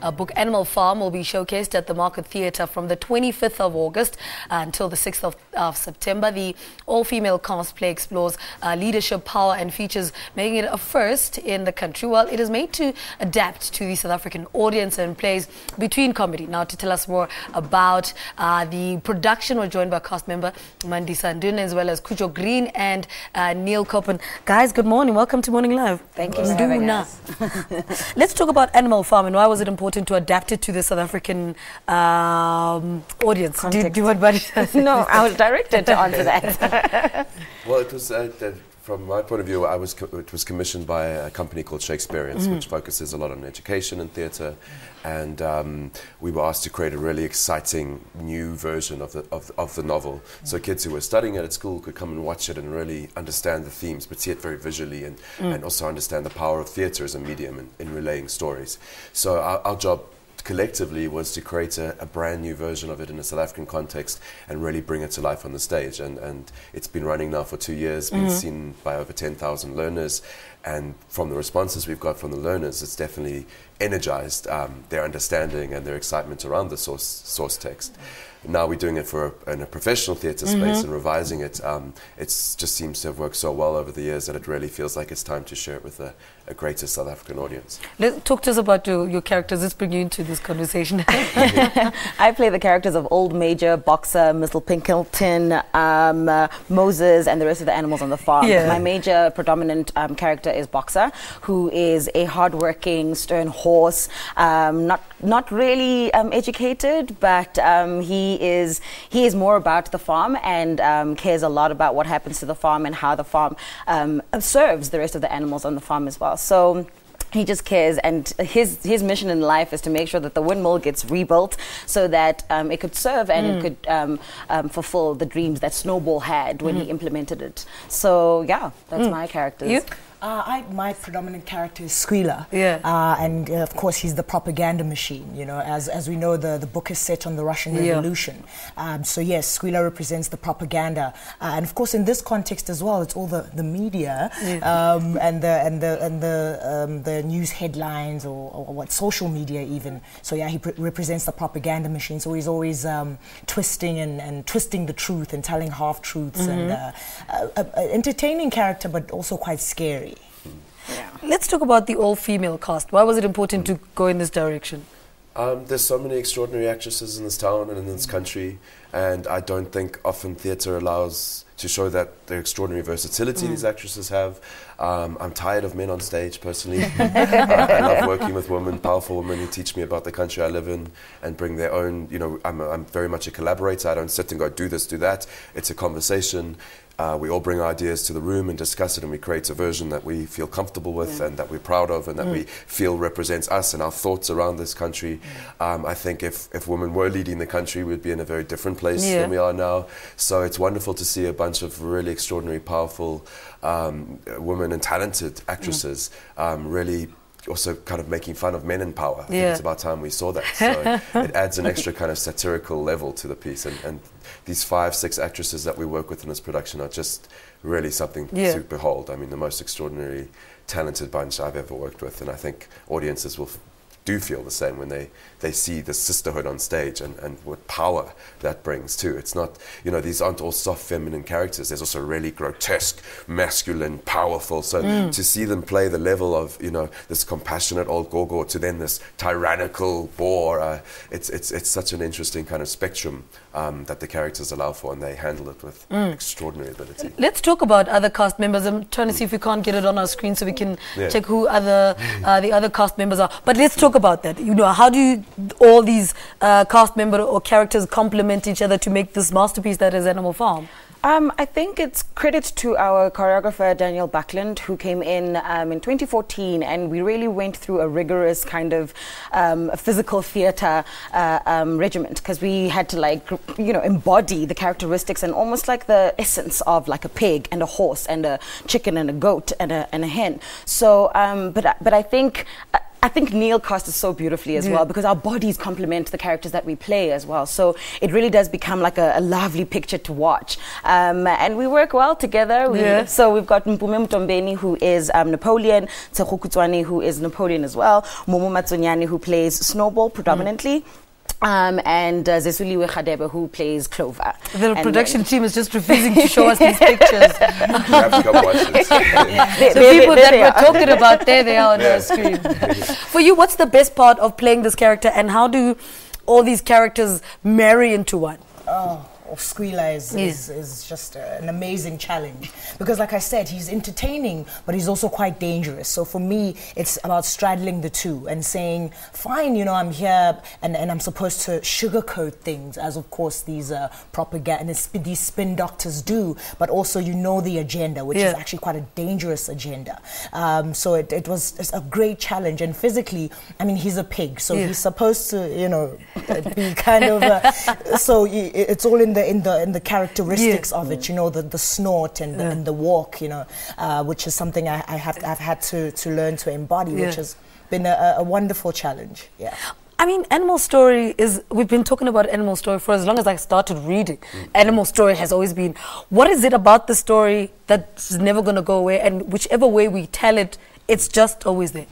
Book Animal Farm will be showcased at the Market Theatre from the 25th of August until the 6th of September. The all-female cast play explores leadership, power and features, making it a first in the country. Well, it is made to adapt to the South African audience and plays between comedy. Now, to tell us more about the production, we're joined by cast member Mandisa Ndune, as well as Kujo Green and Neil Koppen. Guys, good morning. Welcome to Morning Live. Thank you for having us. Let's talk about Animal Farm and why was it important to adapt it to the South African audience. Do you want to No, I was directed to answer that. Well, it was from my point of view, it was commissioned by a company called Shakespeareans, which focuses a lot on education and theatre, and we were asked to create a really exciting new version of the novel, so kids who were studying it at school could come and watch it and really understand the themes, but see it very visually, and also understand the power of theatre as a medium in relaying stories. So our job collectively was to create a brand new version of it in a South African context and really bring it to life on the stage, and it's been running now for 2 years, been seen by over 10,000 learners, and from the responses we've got from the learners, it's definitely energized their understanding and their excitement around the source text. Now we're doing it in a professional theatre space and revising it. It just seems to have worked so well over the years that it really feels like it's time to share it with a greater South African audience. Talk to us about your characters. Let's bring you into this conversation. I play the characters of Old Major, Boxer, Mr. Pinkelton, Moses, and the rest of the animals on the farm. Yeah. My major predominant character is Boxer, who is a hardworking, stern horse, not really educated, but he is more about the farm and cares a lot about what happens to the farm and how the farm serves the rest of the animals on the farm as well. So he just cares, and his mission in life is to make sure that the windmill gets rebuilt so that it could serve and it could fulfill the dreams that Snowball had when he implemented it. So yeah, that's my characters. You? My predominant character is Squealer, and of course he's the propaganda machine. You know, as we know, the book is set on the Russian Revolution. So yes, Squealer represents the propaganda, and of course in this context as well, it's all the media and the news headlines or what social media even. So yeah, he represents the propaganda machine. So he's always twisting and twisting the truth and telling half truths, and entertaining character, but also quite scary. Yeah. Let's talk about the all-female cast. Why was it important to go in this direction? There's so many extraordinary actresses in this town and in this country, and I don't think often theatre allows to show that the extraordinary versatility these actresses have. I'm tired of men on stage, personally. I love working with women, powerful women who teach me about the country I live in and bring their own, you know, I'm very much a collaborator. I don't sit and go, do this, do that. It's a conversation. We all bring our ideas to the room and discuss it, and we create a version that we feel comfortable with and that we're proud of and that we feel represents us and our thoughts around this country. I think if women were leading the country, we'd be in a very different place than we are now. So it's wonderful to see a bunch of really extraordinary, powerful women and talented actresses really also kind of making fun of men in power. I think it's about time we saw that. So it adds an extra kind of satirical level to the piece. And these 5-6 actresses that we work with in this production are just really something to behold. I mean, the most extraordinary, talented bunch I've ever worked with. And I think audiences do feel the same when they see the sisterhood on stage and what power that brings too. It's not, you know, these aren't all soft feminine characters. There's also really grotesque, masculine, powerful. So to see them play the level of, you know, this compassionate old Gogo to then this tyrannical boar, it's such an interesting kind of spectrum that the characters allow for, and they handle it with extraordinary ability. Let's talk about other cast members. I'm trying to see if we can't get it on our screen so we can check who the other cast members are. But let's talk about that. You know, how do all these cast member or characters complement each other to make this masterpiece that is Animal Farm? I think it's credit to our choreographer, Daniel Buckland, who came in 2014, and we really went through a rigorous kind of physical theatre regiment, because we had to, like, you know, embody the characteristics and almost like the essence of like a pig and a horse and a chicken and a goat and a hen. So, but I think I think Neil cast it so beautifully as well, because our bodies complement the characters that we play as well. So it really does become like a lovely picture to watch. And we work well together. So we've got Mpume Mtombeni, who is Napoleon, Tseho Kutswane, who is Napoleon as well, Momo Matsonyane, who plays Snowball predominantly. And Zesuliwe Khadebe, who plays Clover. The production team is just refusing to show us these pictures. You have to come watch this. The people that we're talking about, there they are on the screen. For you, what's the best part of playing this character, and how do all these characters marry into one? Squealer is just an amazing challenge, because like I said, he's entertaining, but he's also quite dangerous. So for me, it's about straddling the two and saying, fine, you know, I'm here and I'm supposed to sugarcoat things, as of course these propaganda, these spin doctors do, but also you know the agenda, which is actually quite a dangerous agenda. So it was a great challenge. And physically, I mean, he's a pig, so he's supposed to, you know, be kind of so it's all in the characteristics of it, you know, the snort and the walk, you know, which is something I've had to learn to embody, which has been a wonderful challenge. I mean, Animal Story we've been talking about Animal Story for as long as I started reading. Animal Story has always been, what is it about the story that's never going to go away, and whichever way we tell it, it's just always there?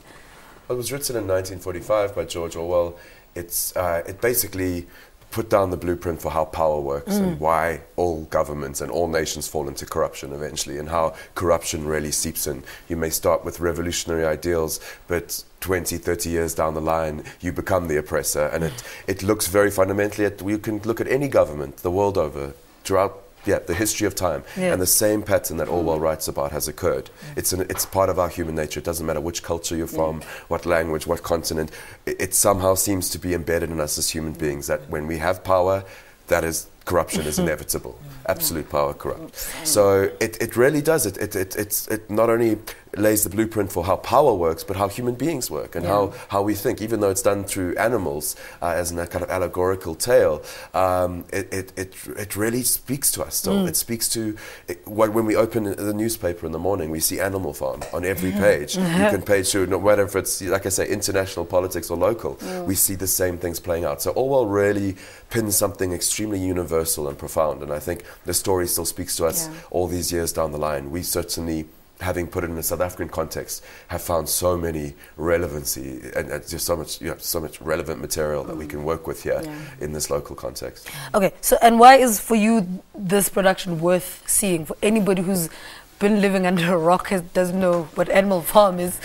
It was written in 1945 by George Orwell. It basically put down the blueprint for how power works and why all governments and all nations fall into corruption eventually, and how corruption really seeps in. You may start with revolutionary ideals, but 20, 30 years down the line, you become the oppressor. And it looks very fundamentally at, you can look at any government the world over throughout the history of time, and the same pattern that Orwell writes about has occurred. It's part of our human nature. It doesn't matter which culture you're from, what language, what continent. It somehow seems to be embedded in us as human beings that when we have power, corruption is inevitable. Absolute power corrupts. So it really does. It not only lays the blueprint for how power works, but how human beings work and how we think. Even though it's done through animals as a kind of allegorical tale, it really speaks to us still. It speaks to when we open the newspaper in the morning, we see Animal Farm on every page. You can page through, no matter if it's, like I say, international politics or local, we see the same things playing out. So Orwell really pins something extremely universal and profound, and I think the story still speaks to us all these years down the line. We certainly, having put it in a South African context, have found so many relevancy and just so much relevant material that we can work with here in this local context. Okay, so and why is for you this production worth seeing? For anybody who's been living under a rock, doesn't know what Animal Farm is,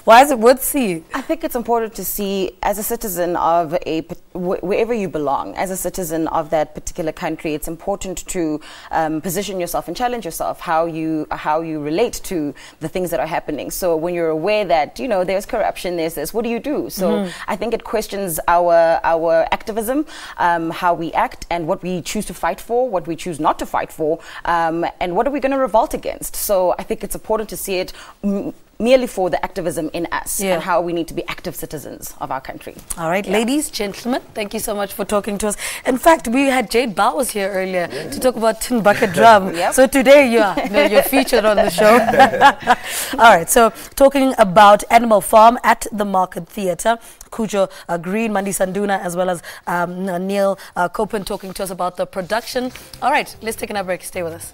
why is it worth seeing? I think it's important to see, as a citizen of wherever you belong, as a citizen of that particular country, it's important to position yourself and challenge yourself how you relate to the things that are happening. So when you're aware that, you know, there's corruption, there's this, what do you do? So I think it questions our activism, how we act, and what we choose to fight for, what we choose not to fight for, and what are we going to revolt against. So I think it's important to see it merely for the activism in us and how we need to be active citizens of our country. All right, ladies, gentlemen, thank you so much for talking to us. In fact, we had Jade Bowers here earlier to talk about Tin Bucket Drum. So today you're featured on the show. All right, so talking about Animal Farm at the Market Theatre, Kujo Green, Mandi Sanduna, as well as Neil Copen talking to us about the production. All right, let's take another break. Stay with us.